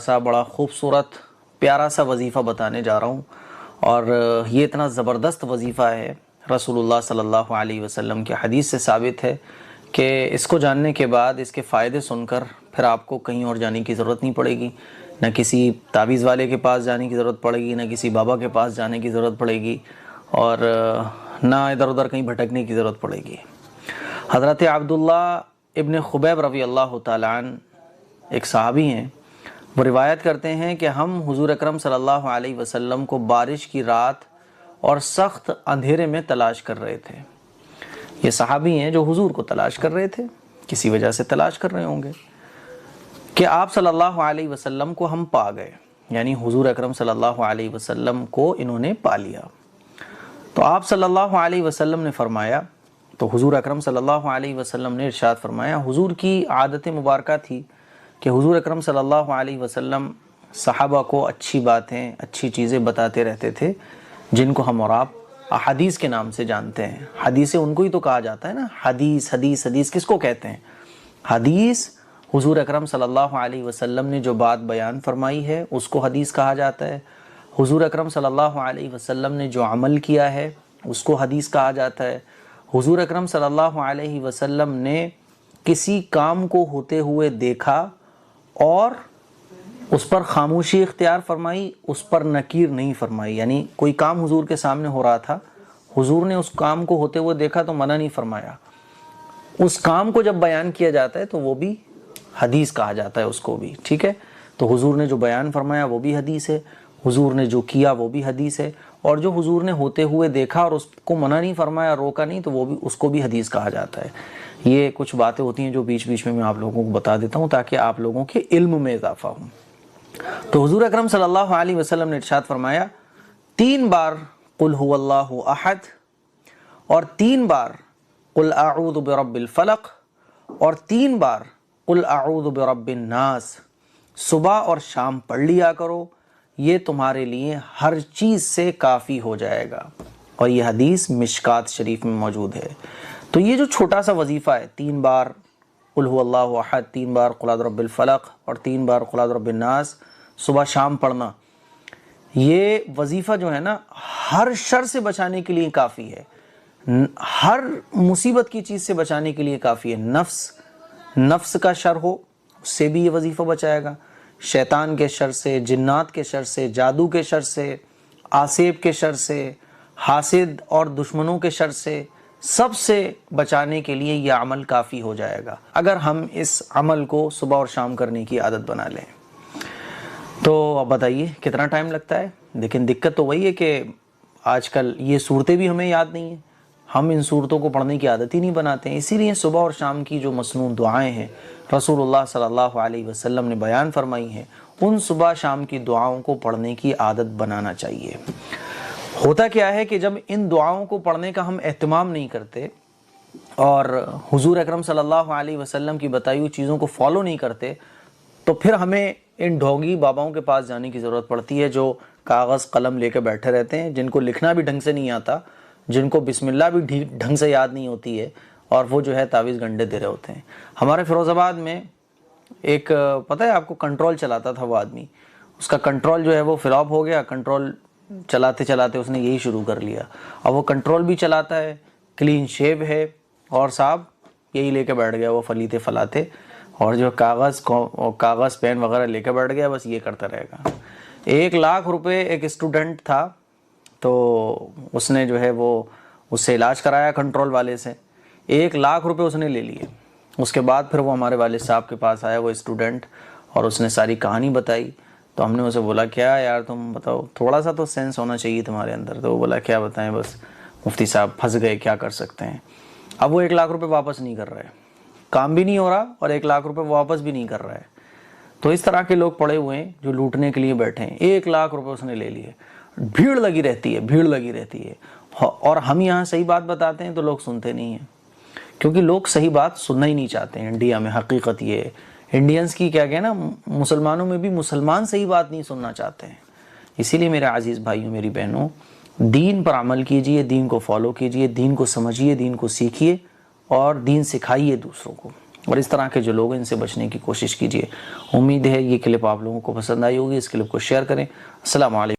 سا بڑا خوبصورت پیارا سا وظیفہ بتانے جا رہا ہوں، اور یہ اتنا زبردست وظیفہ ہے، رسول اللہ صلی اللہ علیہ وسلم کی حدیث سے ثابت ہے کہ اس کو جاننے کے بعد اس کے فائدے سن کر پھر آپ کو کہیں اور جانے کی ضرورت نہیں پڑے گی، نہ کسی تعویذ والے کے پاس جانے کی ضرورت پڑے گی، نہ کسی بابا کے پاس جانے کی ضرورت پڑے گی، اور نہ ادھر ادھر کہیں بھٹکنے کی ضرورت پڑے گی۔ حضرت عبداللہ ابن خبیب رضی اللہ تعالیٰ عنہ ایک صحابی ہیں، وہ روایت کرتے ہیں کہ ہم حضور اکرم صلی اللہ علیہ وسلم کو بارش کی رات اور سخت اندھیرے میں تلاش کر رہے تھے۔ یہ صحابی ہیں جو حضور کو تلاش کر رہے تھے، کسی وجہ سے تلاش کر رہے ہوں گے کہ آپ صلی اللہ علیہ وسلم کو ہم پا گئے، یعنی حضور اکرم صلی اللہ علیہ وسلم کو انہوں نے پا لیا۔ تو آپ صلی اللہ علیہ وسلم نے فرمایا، تو حضور اکرم صلی اللہ علیہ وسلم نے ارشاد فرمایا، حضور کی عادت مبارکہ تھی کہ حضور اکرم صلی اللہ علیہ وسلم صحابہ کو اچھی باتیں، اچھی چیزیں بتاتے رہتے تھے، جن کو ہم اور آپ احادیث کے نام سے جانتے ہیں۔ حدیثیں ان کو ہی تو کہا جاتا ہے نا، حدیث حدیث حدیث کس کو کہتے ہیں؟ حدیث حضور اکرم صلی اللہ علیہ وسلم نے جو بات بیان فرمائی ہے اس کو حدیث کہا جاتا ہے۔ حضور اکرم صلی اللہ علیہ وسلم نے جو عمل کیا ہے اس کو حدیث کہا جاتا ہے۔ حضور اکرم صلی اللہ علیہ وسلم نے کسی کام کو ہوتے ہوئے دیکھا اور اس پر خاموشی اختیار فرمائی، اس پر نکیر نہیں فرمائی، یعنی کوئی کام حضور کے سامنے ہو رہا تھا، حضور نے اس کام کو ہوتے ہوئے دیکھا تو منع نہیں فرمایا۔ اس کام کو جب بیان کیا جاتا ہے تو وہ بھی حدیث کہا جاتا ہے اس کو بھی، ٹھیک ہے؟ تو حضور نے جو بیان فرمایا وہ بھی حدیث ہے، حضور نے جو کیا وہ بھی حدیث ہے، اور جو حضور نے ہوتے ہوئے دیکھا اور اس کو منع نہیں فرمایا، روکا نہیں، تو وہ بھی اس کو بھی حدیث کہا جاتا ہے۔ یہ کچھ باتیں ہوتی ہیں جو بیچ بیچ میں آپ لوگوں کو بتا دیتا ہوں تاکہ آپ لوگوں کے علم میں اضافہ ہو۔ تو حضور اکرم صلی اللہ علیہ وسلم نے ارشاد فرمایا، 3 بار قل هو اللہ احد، اور 3 بار قل اعوذ برب الفلق، اور 3 بار قل اعوذ برب الناس صبح اور شام پڑھ لیا کرو، یہ تمہارے لیے ہر چیز سے کافی ہو جائے گا۔ اور یہ حدیث مشکات شریف میں موجود ہے۔ تو یہ جو چھوٹا سا وظیفہ ہے، 3 بار قل هو اللہ احد، 3 بار قل اعوذ برب الفلق، اور 3 بار قل اعوذ برب الناس صبح شام پڑھنا، یہ وظیفہ جو ہے نا ہر شر سے بچانے کے لیے کافی ہے، ہر مصیبت کی چیز سے بچانے کے لیے کافی ہے۔ نفس کا شر ہو اس سے بھی یہ وظیفہ بچائے گا، شیطان کے شر سے، جنات کے شر سے، جادو کے شر سے، آسیب کے شر سے، حاسد اور دشمنوں کے شر سے، سب سے بچانے کے لیے یہ عمل کافی ہو جائے گا اگر ہم اس عمل کو صبح اور شام کرنے کی عادت بنا لیں۔ تو اب بتائیے کتنا ٹائم لگتا ہے؟ لیکن دقت تو وہی ہے کہ آج کل یہ صورتیں بھی ہمیں یاد نہیں ہیں، ہم ان صورتوں کو پڑھنے کی عادت ہی نہیں بناتے ہیں۔ اسی لیے صبح اور شام کی جو مسنون دعائیں ہیں رسول اللہ صلی اللہ علیہ وسلم نے بیان فرمائی ہیں، ان صبح شام کی دعاؤں کو پڑھنے کی عادت بنانا چاہیے۔ ہوتا کیا ہے کہ جب ان دعاؤں کو پڑھنے کا ہم اہتمام نہیں کرتے اور حضور اکرم صلی اللہ علیہ وسلم کی بتائی ہوئی چیزوں کو فالو نہیں کرتے، تو پھر ہمیں ان ڈھونگی باباؤں کے پاس جانے کی ضرورت پڑتی ہے جو کاغذ قلم لے کے بیٹھے رہتے ہیں، جن کو لکھنا بھی ڈھنگ سے نہیں آتا، جن کو بسم اللہ بھی ڈھنگ سے یاد نہیں ہوتی ہے، اور وہ جو ہے تعویذ گنڈے دے رہے ہوتے ہیں۔ ہمارے فیروز آباد میں ایک پتہ ہے آپ کو کنٹرول چلاتا تھا، وہ آدمی، اس کا کنٹرول جو ہے وہ فلاپ ہو گیا، کنٹرول چلاتے چلاتے اس نے یہی شروع کر لیا، اب وہ کنٹرول بھی چلاتا ہے، کلین شیو ہے، اور صاحب یہی لے کے بیٹھ گیا وہ فلیتے فلاتے، اور جو کاغذ پین وغیرہ لے کے بیٹھ گیا، بس یہ کرتا رہے گا۔ 1 لاکھ روپے ایک اسٹوڈنٹ تھا، تو اس نے جو ہے وہ اس سے علاج کرایا کنٹرول والے سے، 1 لاکھ روپے اس نے لے لیے۔ اس کے بعد پھر وہ ہمارے والد صاحب کے پاس آیا وہ اسٹوڈنٹ، اور اس نے ساری کہانی بتائی۔ تو ہم نے اسے بولا کیا یار تم بتاؤ، تھوڑا سا تو سینس ہونا چاہیے تمہارے اندر۔ تو وہ بولا کیا بتائیں، بس مفتی صاحب پھنس گئے، کیا کر سکتے ہیں۔ اب وہ 1 لاکھ روپے واپس نہیں کر رہے، کام بھی نہیں ہو رہا اور 1 لاکھ روپے واپس بھی نہیں کر رہا ہے۔ تو اس طرح کے لوگ پڑے ہوئے ہیں جو لوٹنے کے لیے بیٹھے ہیں۔ 1 لاکھ روپے اس نے لے لیے، بھیڑ لگی رہتی ہے، اور ہم یہاں صحیح بات بتاتے ہیں تو لوگ سنتے نہیں ہیں، کیونکہ لوگ صحیح بات سننا ہی نہیں چاہتے ہیں۔ انڈیا میں حقیقت یہ ہے، انڈینز کی کیا کہنا، مسلمانوں میں بھی مسلمان صحیح بات نہیں سننا چاہتے ہیں۔ اسی لیے میرے عزیز بھائیوں، میری بہنوں، دین پر عمل کیجئے، دین کو فالو کیجئے، دین کو سمجھیے، دین کو سیکھیے، اور دین سکھائیے دوسروں کو۔ اور اس طرح کے جو لوگ ہیں ان سے بچنے کی کوشش کیجیے۔ امید ہے یہ کلپ آپ لوگوں کو پسند آئی ہوگی، اس کلپ کو شیئر کریں۔ السلام علیکم۔